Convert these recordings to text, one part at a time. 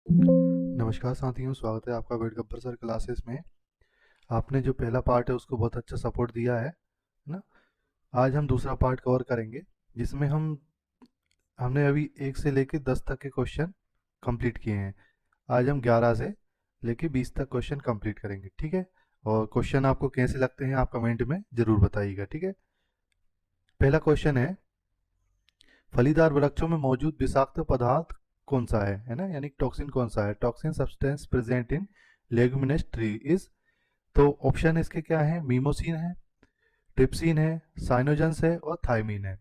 नमस्कार साथियों, स्वागत है आपका वेट गब्बर सर क्लासेस में। आपने जो पहला पार्ट है उसको बहुत अच्छा सपोर्ट दिया है ना। आज हम दूसरा पार्ट कवर करेंगे जिसमें हमने अभी 1 से लेके 10 तक के क्वेश्चन कंप्लीट किए हैं। आज हम 11 से लेके 20 तक क्वेश्चन कंप्लीट करेंगे, ठीक है। और क्वेश्चन आपको कैसे लगते हैं आप कमेंट में ज़रूर बताइएगा, ठीक है। पहला क्वेश्चन है, फलीदार वृक्षों में मौजूद विषाक्त पदार्थ कौन सा है ना, यानी टॉक्सिन कौन सा है। Toxin substance present in leguminous tree is, तो ऑप्शन इसके क्या है, मीमोसिन है, ट्रिप्सिन है, साइनोजेंस है और थायमीन है।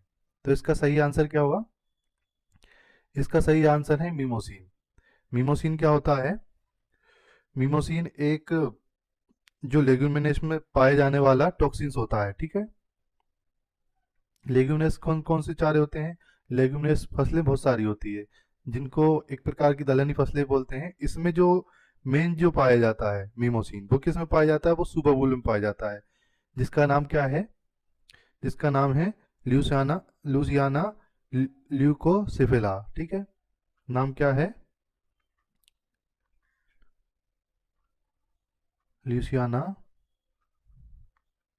तो इसका सही आंसर क्या होगा? इसका सही आंसर है मीमोसिन। मीमोसिन क्या होता है? मीमोसिन एक जो लेग्यूमिनेस में पाए जाने वाला टॉक्सिन्स होता है, ठीक है। लेग्यूमिनेस कौन कौन से चारे होते हैं? लेग्यूमिनेस फसलें बहुत सारी होती है जिनको एक प्रकार की दलहनी फसलें बोलते हैं। इसमें जो मेन जो पाया जाता है मीमोसिन, वो किस में पाया जाता है? वो सुपरबुल में पाया जाता है, जिसका नाम क्या है? जिसका नाम है ल्यूसियाना लूसियाना ल्यूकोसिफिला, ठीक है। नाम क्या है? ल्यूसियाना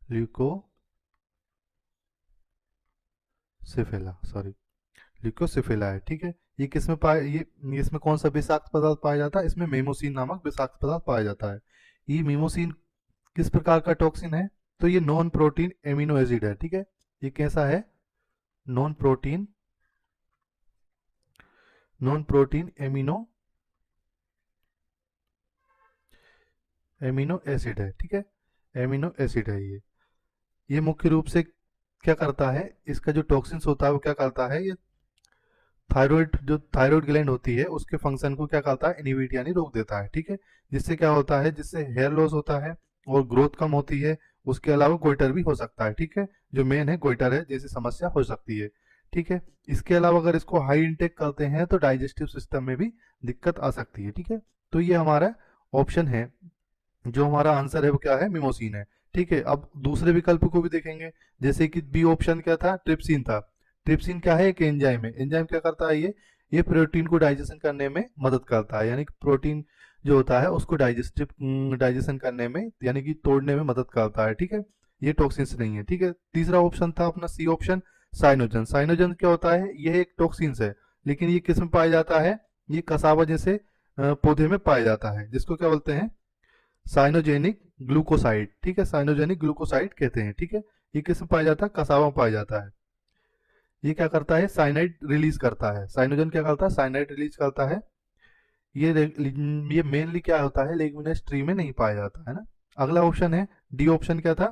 ल्यूकोसिफिला, सॉरी, ल्यूकोसिफिला है, ठीक है। ये किस में पाया, ये इसमें कौन सा विषाक्त पदार्थ पाया जाता है? इसमें मेमोसिन नामक विषाक्त पदार्थ पाया जाता है। ये मेमोसिन किस प्रकार का टॉक्सिन है? तो ये नॉन प्रोटीन एमिनो एसिड है, ठीक है। ये कैसा है? Non protein amino amino acid है, ठीक है। एमिनो एसिड है ये मुख्य रूप से क्या करता है? इसका जो टॉक्सिन्स होता है वो क्या करता है? ये थायराइड, जो थायराइड ग्लैंड होती है उसके फंक्शन को क्या करता है? इनहिबिट यानी रोक देता है, ठीक है। जिससे क्या होता है? जिससे हेयर लॉस होता है और ग्रोथ कम होती है। उसके अलावा गोइटर भी हो सकता है, ठीक है। जो मेन है गोइटर है जैसी समस्या हो सकती है, ठीक है। इसके अलावा अगर इसको हाई इंटेक करते हैं तो डाइजेस्टिव सिस्टम में भी दिक्कत आ सकती है, ठीक है। तो ये हमारा ऑप्शन है, जो हमारा आंसर है वो क्या है? मिमोसिन है, ठीक है। अब दूसरे विकल्प को भी देखेंगे, जैसे कि बी ऑप्शन क्या था? ट्रिप्सिन था। ट्रिप्सिन क्या है? एक एंजाइम है। एंजाइम क्या करता है? ये प्रोटीन को डाइजेशन करने में मदद करता है, यानी कि प्रोटीन जो होता है उसको डाइजेशन करने में यानी कि तोड़ने में मदद करता है, ठीक है। ये टॉक्सिन्स नहीं है, ठीक है। तीसरा ऑप्शन था अपना सी ऑप्शन, साइनोजन। साइनोजन क्या होता है? यह एक टॉक्सिन्स है, लेकिन ये किस में पाया जाता है? ये कसावा जैसे पौधे में पाया जाता है, जिसको क्या बोलते हैं? साइनोजेनिक ग्लूकोसाइड, ठीक है। साइनोजेनिक ग्लूकोसाइड कहते हैं, ठीक है। ये किस में पाया जाता है? कसावा में पाया जाता है। ये क्या करता है? साइनाइड रिलीज करता है। साइनोजन क्या करता है? साइनाइड रिलीज करता है। ये मेनली क्या होता है? लेगुमिनस ट्री में नहीं पाया जाता है ना। अगला ऑप्शन है डी ऑप्शन, क्या था?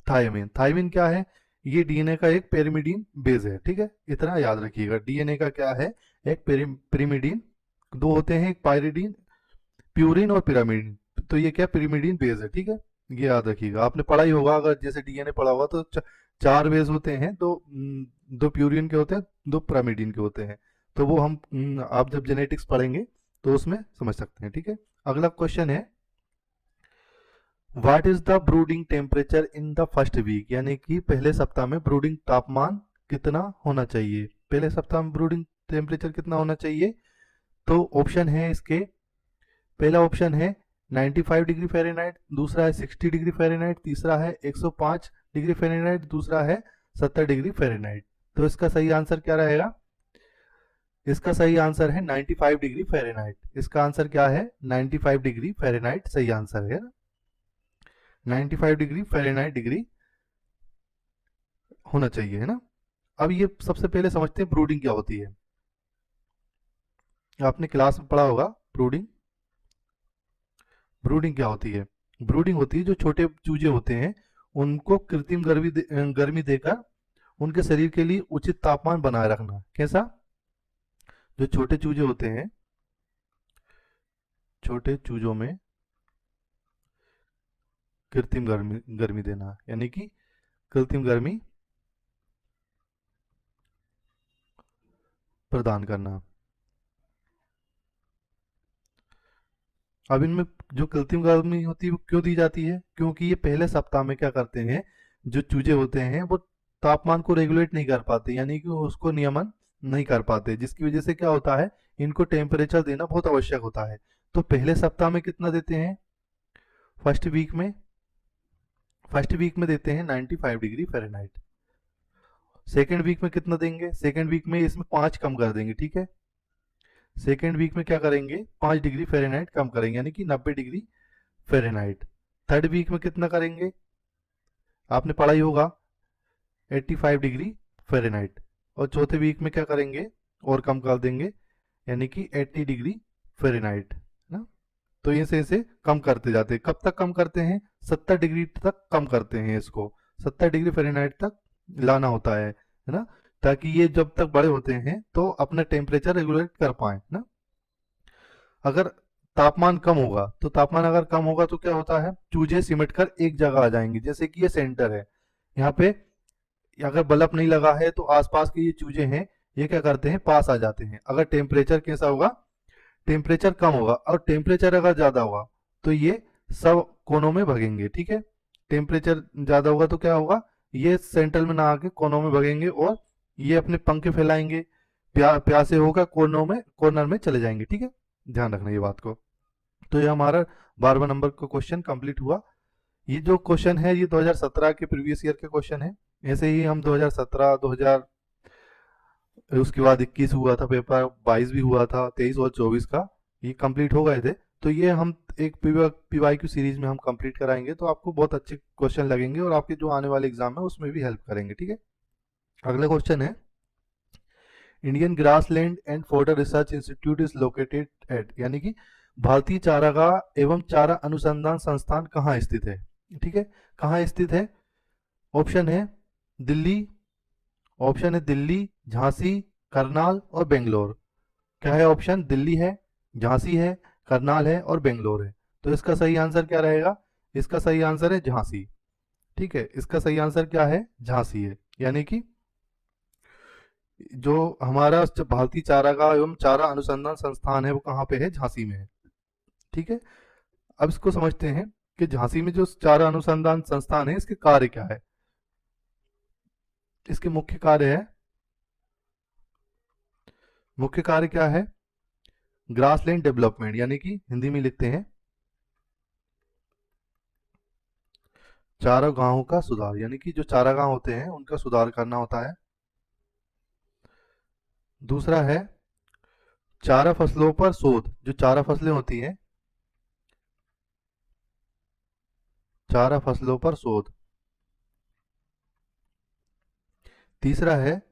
थायमिन। थायमिन क्या है? ये डीएनए का एक पेरिमिडीन बेस है, ठीक है। इतना याद रखिएगा, डीएनए का क्या है? एक पेरिमिडीन, दो होते हैं, एक पायरिडीन, प्यूरिन और पिरामिडीन। तो ये क्या? पिरिमिडीन बेस है, ठीक है। ये याद रखिएगा, आपने पढ़ा ही होगा, अगर जैसे डीएनए पढ़ा होगा तो चार बेस होते हैं, दो प्यूरिन के होते हैं, दो पिरामिडीन के होते हैं। तो वो हम आप जब जेनेटिक्स पढ़ेंगे तो उसमें समझ सकते हैं, ठीक है। अगला क्वेश्चन है, what is the brooding temperature in the first week, यानी कि पहले सप्ताह में ब्रूडिंग तापमान कितना होना चाहिए? पहले सप्ताह में ब्रूडिंग टेम्परेचर कितना होना चाहिए? तो ऑप्शन है इसके, पहला ऑप्शन है 95 डिग्री फ़ारेनहाइट, दूसरा है 60 डिग्री फ़ारेनहाइट, तीसरा है 105 डिग्री फ़ारेनहाइट, दूसरा है 70 डिग्री फ़ारेनहाइट। तो इसका सही आंसर क्या रहेगा? इसका सही आंसर है 95 डिग्री फ़ारेनहाइट। इसका आंसर क्या है? 95 डिग्री फ़ारेनहाइट सही आंसर है ना। 95 डिग्री फ़ारेनहाइट डिग्री होना चाहिए, है ना। अब ये सबसे पहले समझते हैं ब्रूडिंग क्या होती है। आपने क्लास में पढ़ा होगा ब्रूडिंग। ब्रूडिंग क्या होती है? ब्रूडिंग होती है जो छोटे चूजे होते हैं उनको कृत्रिम गर्मी देकर उनके शरीर के लिए उचित तापमान बनाए रखना। कैसा? जो छोटे चूजे होते हैं, छोटे चूजों में कृत्रिम गर्मी गर्मी देना, यानी कि कृत्रिम गर्मी प्रदान करना। अब इनमें जो कृत्रिम गर्मी होती है वो क्यों दी जाती है? क्योंकि ये पहले सप्ताह में क्या करते हैं, जो चूजे होते हैं वो तापमान को रेगुलेट नहीं कर पाते, यानी कि उसको नियमन नहीं कर पाते, जिसकी वजह से क्या होता है? इनको टेम्परेचर देना बहुत आवश्यक होता है। तो पहले सप्ताह में कितना देते हैं, फर्स्ट वीक में देते हैं 95 डिग्री फ़ारेनहाइट। सेकेंड वीक में कितना देंगे, सेकेंड वीक में इसमें 5 कम कर देंगे, ठीक है। सेकेंड वीक में क्या करेंगे, 5 डिग्री फ़ारेनहाइट कम करेंगे, यानी कि 90 डिग्री फ़ारेनहाइट। थर्ड वीक में कितना करेंगे, आपने पढ़ा ही होगा, 85 डिग्री फ़ारेनहाइट। और चौथे वीक में क्या करेंगे, और कम कर देंगे, यानी कि 80 डिग्री फ़ारेनहाइट ना। तो ऐसे कम करते जाते हैं। कब तक कम करते हैं, 70 डिग्री तक कम करते हैं इसको, 70 डिग्री फ़ारेनहाइट तक लाना होता है ना, ताकि ये जब तक बड़े होते हैं तो अपना टेम्परेचर रेगुलेट कर पाए ना। अगर तापमान कम होगा, तो तापमान अगर कम होगा तो क्या होता है, चूजे सिमट कर एक जगह आ जाएंगे। जैसे कि ये सेंटर है, यहाँ पे अगर बल्ब नहीं लगा है तो आसपास के ये चूजे हैं, ये क्या करते हैं, पास आ जाते हैं। अगर टेम्परेचर कैसा होगा, टेम्परेचर कम होगा, और टेम्परेचर अगर ज़्यादा होगा तो ये सब कोनों में भगेंगे, ठीक है। टेम्परेचर ज़्यादा होगा तो क्या होगा, ये सेंटर में ना आके कोनों में भगेंगे और ये अपने पंखे फैलाएंगे, प्यासे होगा कॉर्नर में चले जाएंगे, ठीक है। ध्यान रखना ये बात को। तो ये हमारा 12वां नंबर का क्वेश्चन कंप्लीट हुआ। ये जो क्वेश्चन है ये 2017 के प्रीवियस ईयर के क्वेश्चन है। ऐसे ही हम 2017, 2000, उसके बाद 21 हुआ था पेपर, 22 भी हुआ था, 23 और 24 का ये कंप्लीट हो गए थे। तो ये हम एक PYQ सीरीज में हम कंप्लीट कराएंगे, तो आपको बहुत अच्छे क्वेश्चन लगेंगे और आपके जो आने वाले एग्जाम है उसमें भी हेल्प करेंगे, ठीक है। अगला क्वेश्चन है, Indian grassland and fodder research institute is located at, यानी कि भारतीय चारागाह एवं चारा अनुसंधान संस्थान कहाँ स्थित है, ठीक है। कहाँ स्थित है, ऑप्शन है दिल्ली, झांसी, करनाल और बेंगलोर। क्या है ऑप्शन, दिल्ली है, झांसी है, करनाल है और बेंगलोर है। तो इसका सही आंसर क्या रहेगा, इसका सही आंसर है झांसी, ठीक है। इसका सही आंसर क्या है, झांसी है। यानी कि जो हमारा भारतीय चारागाह एवं चारा अनुसंधान संस्थान है वो कहाँ पे है, झांसी में है, ठीक है। अब इसको समझते हैं कि झांसी में जो चारा अनुसंधान संस्थान है इसके कार्य क्या है। इसके मुख्य कार्य क्या है, ग्रासलैंड डेवलपमेंट, यानी कि हिंदी में लिखते हैं चारागाहों का सुधार, यानी कि जो चारागाह होते हैं उनका सुधार करना होता है। दूसरा है चारा फसलों पर शोध, जो चारा फसलें होती हैं, चारा फसलों पर शोध। तीसरा है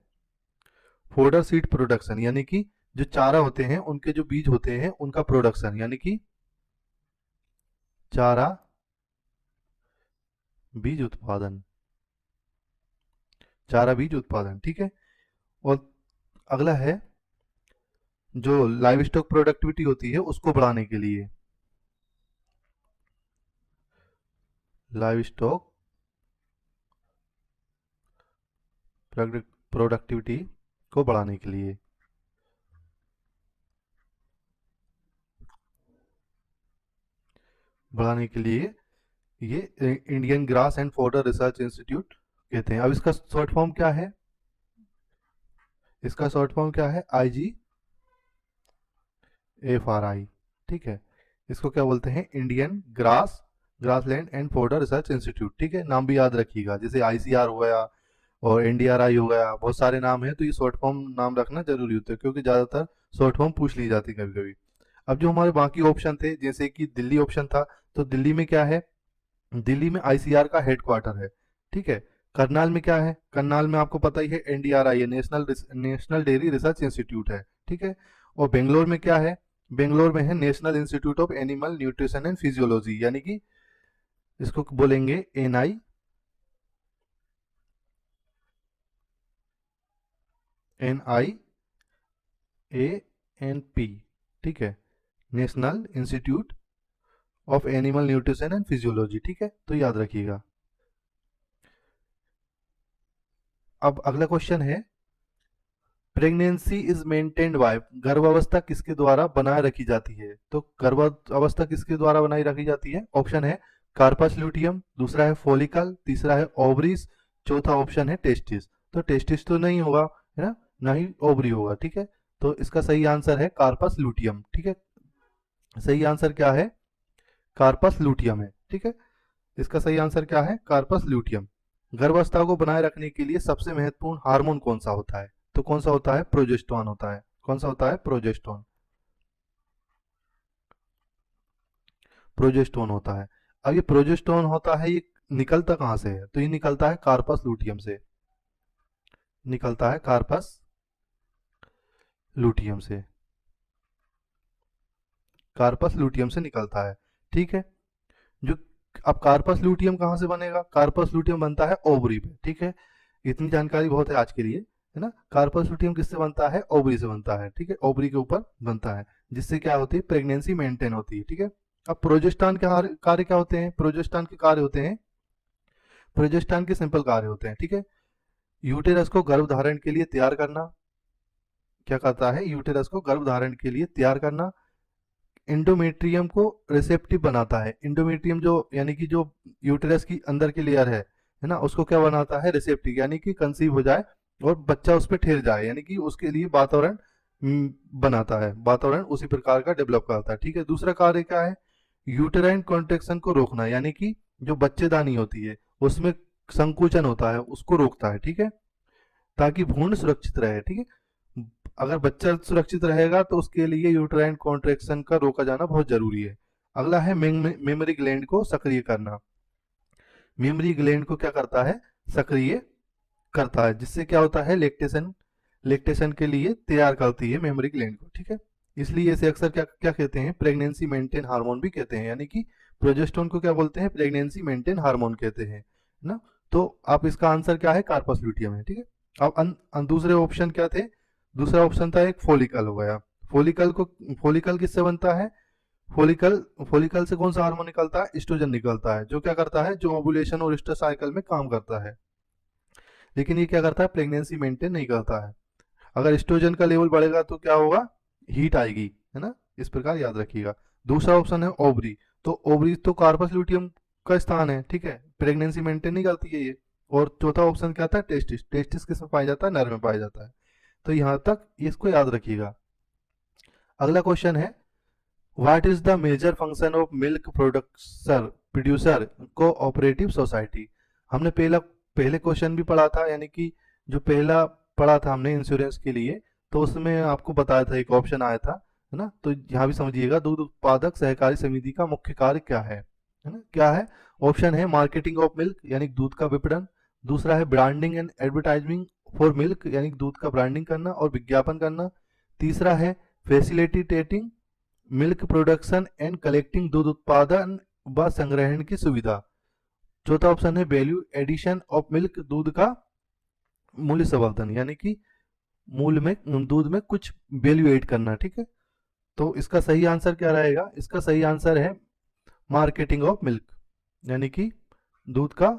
फोडर सीड प्रोडक्शन, यानी कि जो चारा होते हैं उनके जो बीज होते हैं उनका प्रोडक्शन, यानी कि चारा बीज उत्पादन, ठीक है। और अगला है जो लाइव स्टॉक प्रोडक्टिविटी होती है उसको बढ़ाने के लिए, लाइव स्टॉक प्रोडक्टिविटी को बढ़ाने के लिए, ये Indian grass and fodder research institute कहते हैं। अब इसका शॉर्ट फॉर्म क्या है, IGFRI, ठीक है। इसको क्या बोलते हैं, Indian grassland and fodder research institute, ठीक है। नाम भी याद रखिएगा, जैसे ICR हो गया और NDRI हो गया, बहुत सारे नाम हैं, तो ये शॉर्ट फॉर्म नाम रखना जरूरी होता है क्योंकि ज़्यादातर शॉर्ट फॉर्म पूछ ली जाती है कभी कभी। अब जो हमारे बाकी ऑप्शन थे, जैसे कि दिल्ली ऑप्शन था, तो दिल्ली में क्या है, दिल्ली में ICR का हेडक्वार्टर है, ठीक है। करनाल में क्या है, करनाल में आपको पता ही है NDRI है, नेशनल डेयरी रिसर्च इंस्टीट्यूट है, ठीक है। और बेंगलोर में क्या है, बेंगलोर में है national institute of animal nutrition and physiology, यानी कि इसको बोलेंगे NIANP, ठीक है, national institute of animal nutrition and physiology, ठीक है। तो याद रखिएगा। अब अगला क्वेश्चन है, प्रेगनेंसी इज मेंटेन्ड बाय, गर्भावस्था किसके द्वारा बनाए रखी जाती है। तो गर्भावस्था किसके द्वारा बनाई रखी जाती है, ऑप्शन है कार्पस ल्यूटियम, दूसरा है फॉलिकल, तीसरा है ओवरीज, चौथा ऑप्शन है टेस्टिस। तो टेस्टिस तो नहीं होगा, है ना ही ओवरी होगा, ठीक है। तो इसका सही आंसर है कार्पस लूटियम। ठीक है, सही आंसर क्या है? कार्पस लूटियम है। ठीक है, इसका सही आंसर क्या है? Corpus luteum. गर्भावस्था को बनाए रखने के लिए सबसे महत्वपूर्ण हार्मोन कौन सा होता है? तो कौन सा होता है? प्रोजेस्टेरोन होता है। कौन सा होता है? प्रोजेस्टेरोन। प्रोजेस्टेरोन होता है। अब ये प्रोजेस्टेरोन होता है, ये निकलता कहाँ से है? तो ये निकलता है कार्पस लूटियम से, निकलता है कार्पस लूटियम से, कार्पस लूटियम से निकलता है। ठीक है, जो अब कार्पस लूटियम कहाँ से बनेगा? कार्पस लूटियम बनता है ओवरी पे। ठीक है, इतनी जानकारी बहुत है आज के लिए, है ना। कार्पस लूटियम किससे बनता है? ओवरी से बनता है। ठीक है, ओवरी के ऊपर बनता है, जिससे क्या होती है? प्रेगनेंसी मेंटेन होती है। ठीक है, अब प्रोजेस्टेरोन के कार्य क्या होते हैं? प्रोजेस्टेरोन के कार्य होते हैं, प्रोजेस्टेरोन के सिंपल कार्य होते हैं। ठीक है, यूटेरस को गर्भ धारण के लिए तैयार करना। क्या करता है? यूटेरस को गर्भ धारण के लिए तैयार करना। इंडोमेट्रियम को रिसेप्टिव बनाता है। इंडोमेट्रियम जो यानी कि जो यूटेरस की अंदर की लेयर है ना, उसको क्या बनाता है? रिसेप्टिव, यानी कि कंसीव हो जाए और बच्चा उस पर ठहर जाए, यानी कि उसके लिए वातावरण बनाता है, वातावरण उसी प्रकार का डेवलप करता है। ठीक है, दूसरा कार्य क्या है? यूटेराइन कॉन्ट्रेक्शन को रोकना, यानी कि जो बच्चेदानी होती है उसमें संकुचन होता है, उसको रोकता है। ठीक है, ताकि भ्रूण सुरक्षित रहे। ठीक है, अगर बच्चा सुरक्षित रहेगा तो उसके लिए यूटेराइन कॉन्ट्रैक्शन का रोका जाना बहुत जरूरी है। अगला है मेमोरी ग्लैंड को सक्रिय करना। मेमोरी ग्लैंड को क्या करता है? सक्रिय करता है, जिससे क्या होता है? लेक्टेशन, लेक्टेशन के लिए तैयार करती है मेमोरी ग्लैंड को। ठीक है, इसलिए इसे अक्सर क्या क्या कहते हैं? प्रेगनेंसी मेंटेन हार्मोन भी कहते हैं, यानी कि प्रोजेस्टेरोन को क्या बोलते हैं? प्रेगनेंसी मेंटेन हार्मोन कहते हैं, है ना। तो आप इसका आंसर क्या है? कार्पस ल्यूटियम है। ठीक है, अब दूसरे ऑप्शन क्या थे? दूसरा ऑप्शन था एक फॉलिकल हो गया। फॉलिकल को, फॉलिकल किससे बनता है? फॉलिकल, फॉलिकल से कौन सा हार्मोन निकलता है? एस्ट्रोजन निकलता है, जो क्या करता है? जो ओवुलेशन और ईस्टर साइकिल में काम करता है। लेकिन ये क्या करता है? प्रेगनेंसी मेंटेन नहीं करता है। अगर एस्ट्रोजन का लेवल बढ़ेगा तो क्या होगा? हीट आएगी, है ना। इस प्रकार याद रखिएगा। दूसरा ऑप्शन है ओवरी। तो ओवरी तो कार्पस ल्यूटियम का स्थान है। ठीक है, प्रेगनेंसी मेंटेन नहीं करती है ये। और चौथा ऑप्शन क्या था? टेस्टिस। टेस्टिस किस में पाया जाता है? नर में पाया जाता है। तो यहाँ तक इसको याद रखिएगा। अगला क्वेश्चन है, what is the major function of milk producer producer cooperative society? हमने पहले क्वेश्चन भी पढ़ा था, यानी कि जो पहला पढ़ा था हमने इंश्योरेंस के लिए, तो उसमें आपको बताया था, एक ऑप्शन आया था, है ना। तो यहाँ भी समझिएगा, दूध उत्पादक सहकारी समिति का मुख्य कार्य क्या है ना, क्या है? ऑप्शन है मार्केटिंग ऑफ मिल्क, यानी दूध का विपणन। दूसरा है branding and advertising for milk, यानी दूध का ब्रांडिंग करना और विज्ञापन करना। तीसरा है facilitating milk production and collecting, दूध उत्पादन व संग्रहण की सुविधा। चौथा ऑप्शन है वैल्यू एडिशन ऑफ मिल्क, दूध का मूल्य संवर्धन, यानी कि मूल में, दूध में कुछ वैल्यू एड करना। ठीक है, तो इसका सही आंसर क्या रहेगा? इसका सही आंसर है मार्केटिंग ऑफ मिल्क, यानी कि दूध का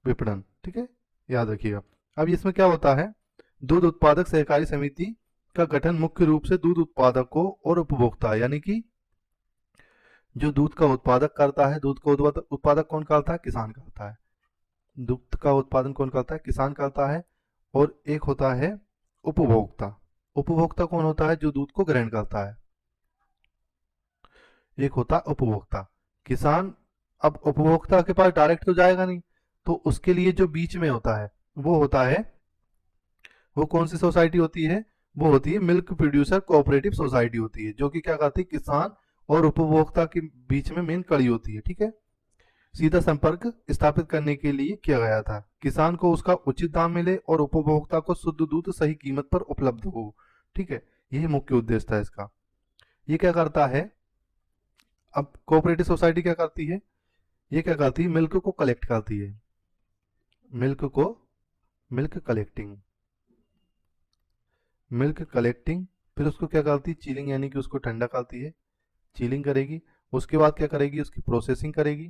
विपणन। ठीक है, याद रखिएगा। अब इसमें क्या होता है? दूध उत्पादक सहकारी समिति का गठन मुख्य रूप से दूध उत्पादकों और उपभोक्ता, यानी कि जो दूध का उत्पादक करता है, दूध का उत्पादक कौन करता है? किसान करता है। दूध का उत्पादन कौन करता है? किसान करता है। और एक होता है उपभोक्ता। उपभोक्ता कौन होता है? जो दूध को ग्रहण करता है। एक होता है उपभोक्ता। किसान, अब उपभोक्ता के पास डायरेक्ट तो जाएगा नहीं, तो उसके लिए जो बीच में होता है वो होता है, वो कौन सी सोसाइटी होती है? वो होती है मिल्क प्रोड्यूसर कोऑपरेटिव सोसाइटी होती है, जो कि क्या करती है? किसान और उपभोक्ता के बीच में मेन कड़ी होती है। ठीक है, सीधा संपर्क स्थापित करने के लिए किया गया था। किसान को उसका उचित दाम मिले और उपभोक्ता को शुद्ध दूध सही कीमत पर उपलब्ध हो। ठीक है, यही मुख्य उद्देश्य था इसका। ये क्या करता है? अब कोऑपरेटिव सोसाइटी क्या करती है? ये क्या करती है? मिल्क को कलेक्ट करती है। मिल्क को, मिल्क कलेक्टिंग, मिल्क कलेक्टिंग। फिर उसको क्या करती है? चिलिंग, यानी कि उसको ठंडा करती है, चिलिंग करेगी। उसके बाद क्या करेगी? उसकी प्रोसेसिंग करेगी,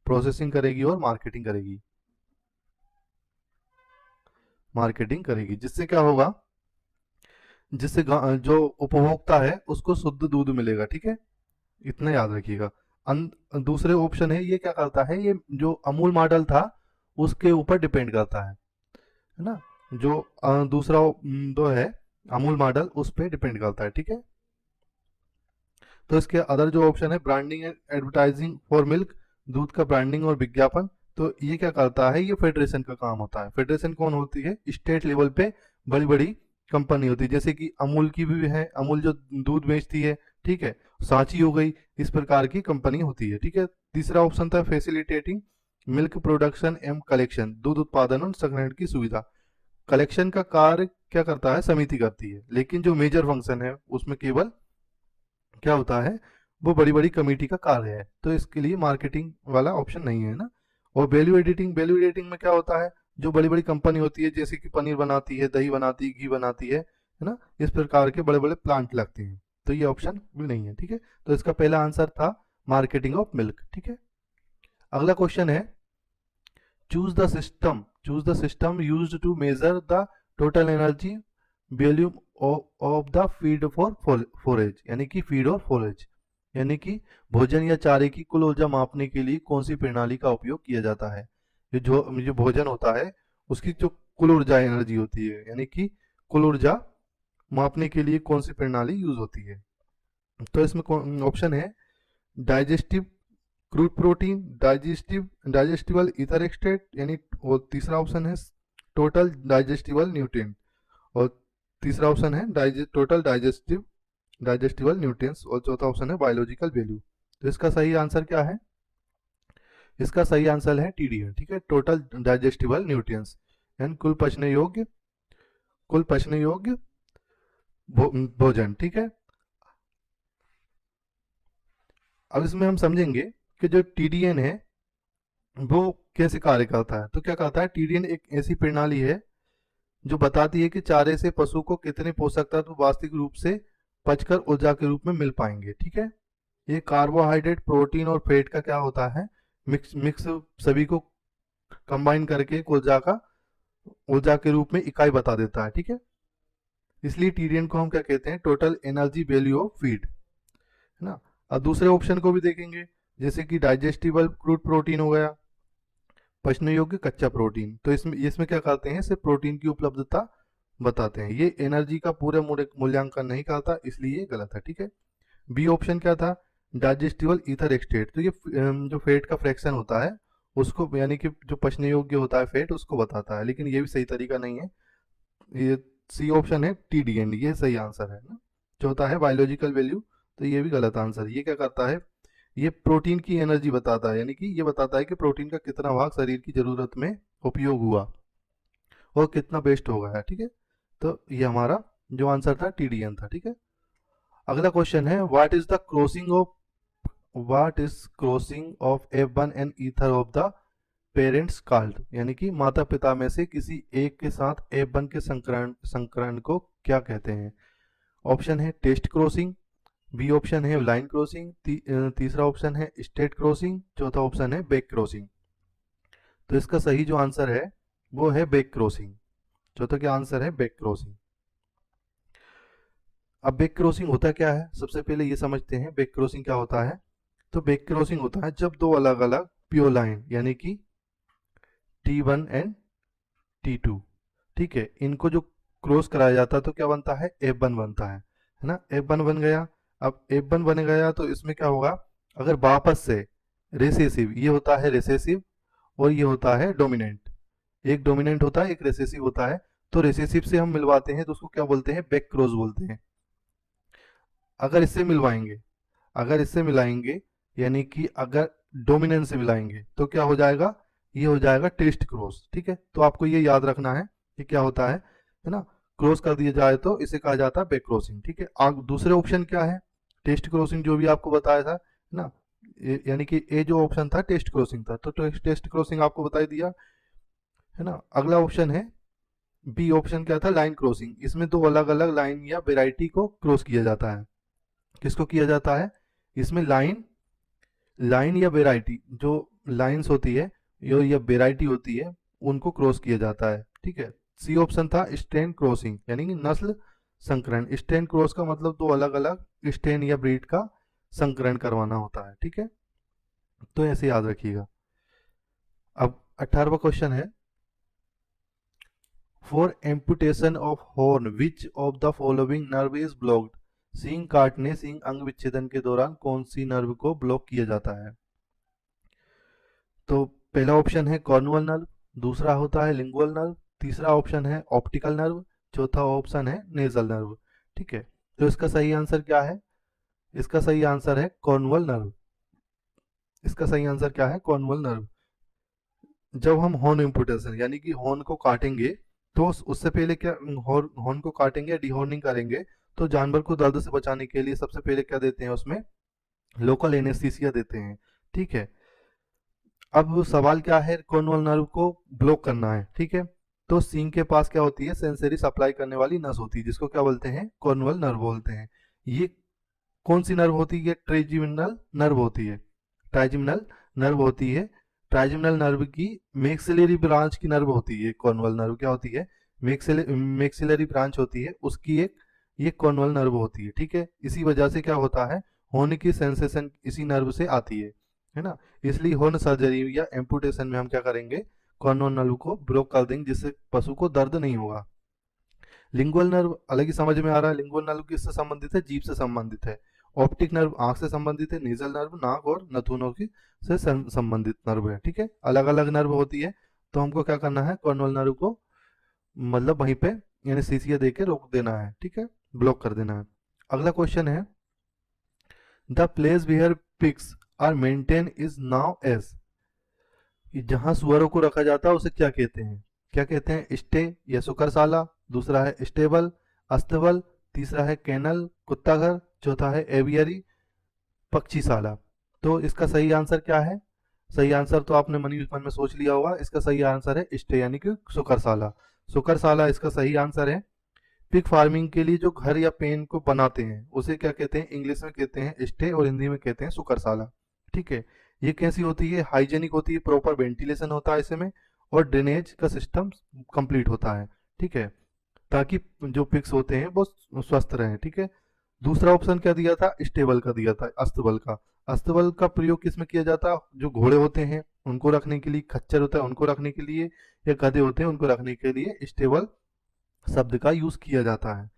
प्रोसेसिंग करेगी और मार्केटिंग करेगी, मार्केटिंग करेगी। जिससे क्या होगा? जिससे जो उपभोक्ता है उसको शुद्ध दूध मिलेगा। ठीक है, इतना याद रखिएगा। दूसरे ऑप्शन है, ये क्या करता है? ये जो अमूल मॉडल था उसके ऊपर डिपेंड करता है ना। जो दूसरा दो है, अमूल मॉडल उस पर डिपेंड करता है, ठीक है। तो इसके अदर जो ऑप्शन है, branding and advertising for milk, दूध का ब्रांडिंग और विज्ञापन, तो ये क्या करता है, ये फेडरेशन का काम होता है। फेडरेशन कौन होती है, स्टेट लेवल पे बड़ी बड़ी कंपनी होती है, जैसे कि अमूल की भी है, अमूल जो दूध बेचती है, ठीक है, सांची हो गई, इस प्रकार की कंपनी होती है, ठीक है। तीसरा ऑप्शन था facilitating milk production and collection, दूध उत्पादन और संग्रहण की सुविधा। कलेक्शन का कार्य क्या करता है, समिति करती है, लेकिन जो मेजर फंक्शन है उसमें केवल क्या होता है, वो बड़ी बड़ी कमेटी का कार्य है, तो इसके लिए मार्केटिंग वाला ऑप्शन नहीं है ना। और वैल्यू एडिटिंग, वैल्यू एडिटिंग में क्या होता है, जो बड़ी बड़ी कंपनी होती है, जैसे कि पनीर बनाती है, दही बनाती है, घी बनाती है ना, इस प्रकार के बड़े बड़े प्लांट लगते हैं, तो ये ऑप्शन भी नहीं है, ठीक है। तो इसका पहला आंसर था मार्केटिंग ऑफ मिल्क, ठीक है। अगला क्वेश्चन है, choose the system used to measure the total energy volume of the feed for forage, यानी कि फीड और फोरेज, यानी कि भोजन या चारे की कुल ऊर्जा मापने के लिए कौन सी प्रणाली का उपयोग किया जाता है। ये जो भोजन होता है उसकी जो कुल ऊर्जा एनर्जी होती है, यानी कि कुल ऊर्जा मापने के लिए कौन सी प्रणाली यूज होती है। तो इसमें ऑप्शन है digestive crude protein, digestible ether extract, यानी, और तीसरा ऑप्शन है टोटल डाइजेस्टिबल न्यूट्रिएंट, और तीसरा ऑप्शन है टोटल डाइजेस्टिबल न्यूट्रिएंट्स, और चौथा ऑप्शन है बायोलॉजिकल वैल्यू। तो इसका सही आंसर क्या है, इसका सही आंसर है TDN, ठीक है, टोटल डाइजेस्टिबल न्यूट्रिएंट्स, यानी कुल पचने योग्य भोजन, ठीक है। अब इसमें हम समझेंगे कि जो TDN है वो कैसे कार्य करता है। तो क्या कहता है, TDN एक ऐसी प्रणाली है जो बताती है कि चारे से पशु को कितने पोषक तत्व वास्तविक रूप से पचकर ऊर्जा के रूप में मिल पाएंगे, ठीक है। ये कार्बोहाइड्रेट, प्रोटीन और फैट का क्या होता है, मिक्स मिक्स सभी को कंबाइन करके एक ऊर्जा के रूप में इकाई बता देता है, ठीक है। इसलिए TDN को हम क्या कहते हैं, total energy value of feed, है ना। अब दूसरे ऑप्शन को भी देखेंगे, जैसे कि डाइजेस्टिबल क्रूड प्रोटीन हो गया, पचने योग्य कच्चा प्रोटीन, तो इसमें इसमें क्या करते हैं, सिर्फ प्रोटीन की उपलब्धता बताते हैं, ये एनर्जी का पूरा मूल्यांकन नहीं करता, इसलिए ये गलत है, ठीक है। बी ऑप्शन क्या था, डाइजेस्टिबल ईथर एक्सट्रैक्ट, तो ये जो फैट का फ्रैक्शन होता है उसको, यानी कि जो पचने योग्य होता है फैट, उसको बताता है, लेकिन ये भी सही तरीका नहीं है। ये सी ऑप्शन है TDN, ये सही आंसर है ना। चौथा है बायोलॉजिकल वैल्यू, तो ये भी गलत आंसर है। ये क्या करता है, ये प्रोटीन की एनर्जी बताता है, यानी कि ये बताता है कि प्रोटीन का कितना भाग शरीर की जरूरत में उपयोग हुआ और कितना वेस्ट हो गया, ठीक है। तो ये हमारा जो आंसर था TDN था, ठीक है। अगला क्वेश्चन है, what is crossing of F1 and ether of the parents called, यानी कि माता पिता में से किसी एक के साथ F1 के संकरण को क्या कहते हैं। ऑप्शन है टेस्ट क्रॉसिंग, बी ऑप्शन है लाइन क्रॉसिंग, तीसरा ऑप्शन है स्टेट क्रॉसिंग, चौथा ऑप्शन है बैक क्रॉसिंग। तो इसका सही जो आंसर है वो है बैक क्रॉसिंग, चौथा क्या आंसर है बैक क्रॉसिंग। अब बैक क्रॉसिंग होता क्या है, सबसे पहले ये समझते हैं बैक क्रॉसिंग क्या होता है। तो बैक क्रॉसिंग होता है जब दो अलग अलग प्योर लाइन, यानी कि T1 एंड T2, ठीक है, इनको जो क्रॉस कराया जाता है तो क्या बनता है, F1 बनता है ना, F1 बन गया। अब F1 बन गया तो इसमें क्या होगा, अगर वापस से रिसेसिव, ये होता है रिसेसिव और ये होता है डोमिनेंट, एक डोमिनेंट होता है एक रिसेसिव होता है, तो रिसेसिव से हम मिलवाते हैं तो उसको क्या बोलते हैं, बैक क्रॉस बोलते हैं। अगर इससे मिलवाएंगे, अगर इससे मिलाएंगे, यानी कि अगर डोमिनेंट से मिलाएंगे तो क्या हो जाएगा, ये हो जाएगा टेस्ट क्रॉस, ठीक है। तो आपको ये याद रखना है कि क्या होता है ना, क्रॉस कर दिया जाए तो इसे कहा जाता है बैक क्रॉसिंग, ठीक है। दूसरे ऑप्शन क्या है, टेस्ट क्रॉसिंग, जो भी आपको बताया था, है ना, यानी कि ए जो ऑप्शन था टेस्ट क्रॉसिंग था, तो टेस्ट क्रॉसिंग आपको बता दिया, है ना। अगला ऑप्शन है बी ऑप्शन क्या था, लाइन क्रॉसिंग, इसमें दो अलग अलग लाइन या वेराइटी को क्रॉस किया जाता है। किसको किया जाता है, इसमें लाइन लाइन या वेराइटी, जो लाइंस होती है या वेराइटी होती है, उनको क्रॉस किया जाता है, ठीक है। सी ऑप्शन था स्ट्रेन क्रॉसिंग, यानी कि नस्ल संकरण, स्ट्रेन क्रॉस का मतलब दो अलग अलग स्ट्रेन या ब्रीड का संकरण करवाना होता है, ठीक है। तो ऐसे याद रखिएगा। अब 18वां क्वेश्चन है, for amputation of horn which of the following nerve is blocked. सींग काटने, सींग अंग विच्छेदन के दौरान कौन सी नर्व को ब्लॉक किया जाता है? तो पहला ऑप्शन है कॉर्नुअल नर्व, दूसरा होता है लिंगुअल नर्व, तीसरा ऑप्शन है ऑप्टिकल नर्व, चौथा ऑप्शन है नेजल नर्व। ठीक है, तो इसका सही आंसर क्या है? इसका सही आंसर है कॉर्नुअल नर्व। इसका सही आंसर क्या है? Cornual nerve. जब हम हॉर्न इम्पुटेशन यानी कि हॉर्न को काटेंगे, तो उससे पहले क्या, हॉर्न को काटेंगे या डिहॉर्निंग करेंगे, तो जानवर को दर्द से बचाने के लिए सबसे पहले क्या देते हैं, उसमें लोकल एनेस्थीसिया देते हैं। ठीक है, अब सवाल क्या है, कॉर्नुअल नर्व को ब्लॉक करना है। ठीक है, तो सींग के पास क्या होती है, सेंसरी सप्लाई करने वाली नस होती है, जिसको क्या बोलते हैं, कॉर्नुअल नर्व बोलते हैं। ये कौन सी नर्व होती है? ट्राइजेमिनल नर्व होती है। ट्राइजेमिनल नर्व होती है। ट्राइजेमिनल नर्व की मैक्सिलरी ब्रांच की नर्व होती है कॉर्नुअल नर्व। क्या होती है? मैक्सिलरी ब्रांच होती है उसकी एक, ये कॉर्नुअल नर्व होती है। ठीक है, इसी वजह से क्या होता है, होने की सेंसेशन इसी नर्व से आती है ना। इसलिए हॉर्न सर्जरी या एम्पुटेशन में हम क्या करेंगे, कॉर्नुअल नर्व को ब्लॉक कर देंगे, जिससे पशु को दर्द नहीं होगा। लिंगुअल नर्व अलग ही समझ में आ रहा है। लिंगुअल नर्व किससे संबंधित है? जीभ से संबंधित है। ऑप्टिक नर्व आंख से संबंधित है। नेजल नर्व नाक और नथुनों की से संबंधित नर्व है। ठीक है, अलग अलग नर्व होती है, तो हमको क्या करना है, कॉर्नुअल नर्व को मतलब वहीं पे यानी सीसिया दे के रोक देना है। ठीक है, ब्लॉक कर देना है। अगला क्वेश्चन है, the place where pigs are maintain is known as. जहां सुअरों को रखा जाता है उसे क्या कहते हैं? क्या कहते हैं? स्टे या सुकरशाला, दूसरा है स्टेबल, अस्तबल, तीसरा है केनल कुत्ता घर, चौथा है एवियरी पक्षीशाला। तो इसका सही आंसर क्या है? सही आंसर तो आपने मन में सोच लिया होगा। इसका सही आंसर है स्टे यानी कि सुकरशाला। सुकरशाला इसका सही आंसर है। पिग फार्मिंग के लिए जो घर या पेन को बनाते हैं उसे क्या कहते हैं? इंग्लिश में कहते हैं स्टे और हिंदी में कहते हैं सुकरशाला। ठीक है, ये कैसी होती है? हाइजेनिक होती है, प्रॉपर वेंटिलेशन होता है इसमें, और ड्रेनेज का सिस्टम कंप्लीट होता है। ठीक है, ताकि जो पिग्स होते हैं वो स्वस्थ रहें। ठीक है, दूसरा ऑप्शन क्या दिया था? स्टेबल का दिया था, अस्तबल का। अस्तबल का प्रयोग किस में किया जाता है? जो घोड़े होते हैं उनको रखने के लिए, खच्चर होता है उनको रखने के लिए, या गधे होते हैं उनको रखने के लिए स्टेबल शब्द का यूज किया जाता है।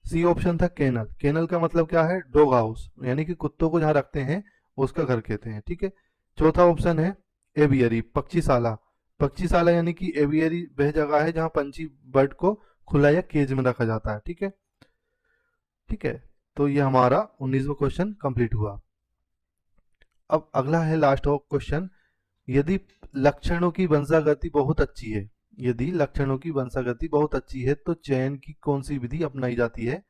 सी ऑप्शन था केनल। केनल का मतलब क्या है? डॉग हाउस, यानी कि कुत्तों को जहां रखते हैं उसका घर कहते हैं। ठीक है, चौथा ऑप्शन है एवियरी पक्षीशाला। पक्षीशाला यानी कि एवियरी वह जगह है जहां पंछी बर्ड को खुला या केज में रखा जाता है। ठीक है, ठीक है, तो ये हमारा 19वां क्वेश्चन कंप्लीट हुआ। अब अगला है लास्ट क्वेश्चन, यदि लक्षणों की वंशागति बहुत अच्छी है, यदि लक्षणों की वंशागति बहुत अच्छी है तो चयन की कौन सी विधि अपनाई जाती है?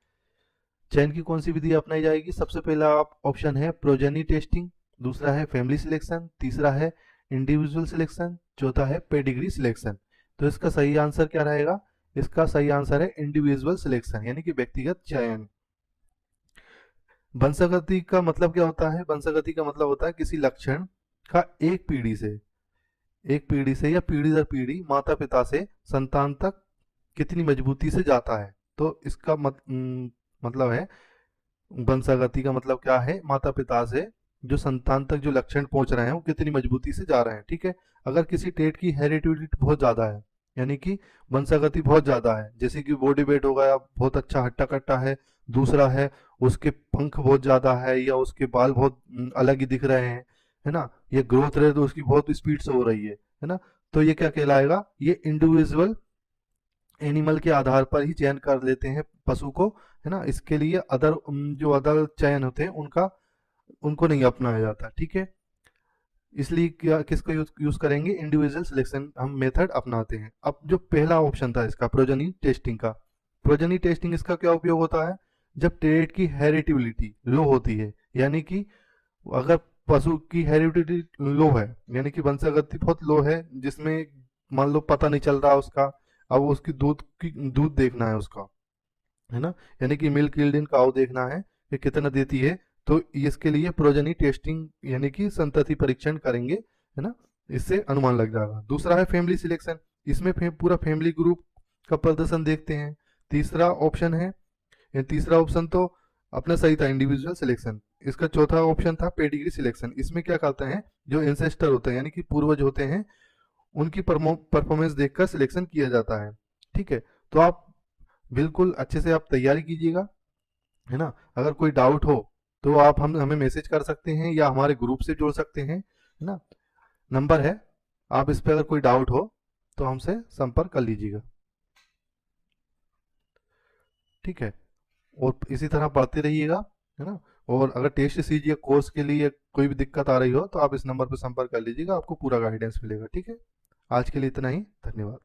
चयन की कौन सी विधि अपनाई जाएगी? सबसे पहला ऑप्शन है प्रोजेनी टेस्टिंग, दूसरा है फैमिली सिलेक्शन, तीसरा है इंडिविजुअल सिलेक्शन, चौथा है पेडिग्री सिलेक्शन। तो इसका सही आंसर क्या रहेगा? इसका सही आंसर है इंडिविजुअल सिलेक्शन यानी कि व्यक्तिगत चयन। वंशागति का मतलब क्या होता है? वंशागति का मतलब होता है किसी लक्षण का एक पीढ़ी से या पीढ़ी दर पीढ़ी माता पिता से संतान तक कितनी मजबूती से जाता है। तो इसका मतलब है, वंशागति का मतलब क्या है? माता पिता से जो संतान तक जो लक्षण पहुंच रहे हैं वो कितनी मजबूती से जा रहे हैं। ठीक है, अगर किसी ट्रेट की हेरिडिटी बहुत ज्यादा है, यानी कि वंशागति बहुत ज्यादा है, जैसे कि बॉडी वेट हो गया बहुत अच्छा हट्टा कट्टा है, दूसरा है उसके पंख बहुत ज्यादा है, या उसके बाल बहुत अलग ही दिख रहे हैं, है ना, ये ग्रोथ रेट तो उसकी बहुत स्पीड से हो रही है ना, तो ये क्या कहलाएगा? ये इंडिविजुअल एनिमल के आधार पर ही चयन कर लेते हैं पशु को, है ना। इसके लिए अदर जो अदर चयन होते हैं उनका उनको नहीं अपनाया जाता। ठीक है, इसलिए क्या किसको यूज करेंगे? इंडिविजुअल सिलेक्शन हम मेथड अपनाते हैं। अब जो पहला ऑप्शन था इसका प्रोजनी टेस्टिंग का, प्रोजनी टेस्टिंग इसका क्या उपयोग होता है? जब ट्रेट की हेरिडिटी लो होती है, यानी कि अगर पशु की हेरिडिटी लो है, यानी कि वंशागति बहुत लो है, जिसमें मान लो पता नहीं चल रहा उसका, अब उसकी दूध देखना है उसका, है ना, यानी कि मिल्क यील्डिंग काउ देखना है कि कितना देती है, तो इसके लिए प्रोजनी टेस्टिंग यानी कि संतति परीक्षण करेंगे, है ना, इससे अनुमान लग जाएगा। दूसरा है फैमिली सिलेक्शन, इसमें पूरा फैमिली ग्रुप का प्रदर्शन देखते हैं। तीसरा ऑप्शन है, तीसरा ऑप्शन तो अपना सही था, इंडिविजुअल सिलेक्शन। इसका चौथा ऑप्शन था पेडिग्री सिलेक्शन, इसमें क्या करते हैं, जो एंसेस्टर होते हैं यानी कि पूर्वज होते हैं उनकी परफॉर्मेंस देखकर सिलेक्शन किया जाता है। ठीक है, तो आप बिल्कुल अच्छे से आप तैयारी कीजिएगा, है ना। अगर कोई डाउट हो तो आप हम हमें मैसेज कर सकते हैं या हमारे ग्रुप से जुड़ सकते हैं, है ना। नंबर है, आप इस पे अगर कोई डाउट हो तो हमसे संपर्क कर लीजिएगा, ठीक है। और इसी तरह पढ़ते रहिएगा, है ना। और अगर टेस्ट सीरीज या कोर्स के लिए कोई भी दिक्कत आ रही हो तो आप इस नंबर पर संपर्क कर लीजिएगा, आपको पूरा गाइडेंस मिलेगा, ठीक है। आज के लिए इतना ही, धन्यवाद।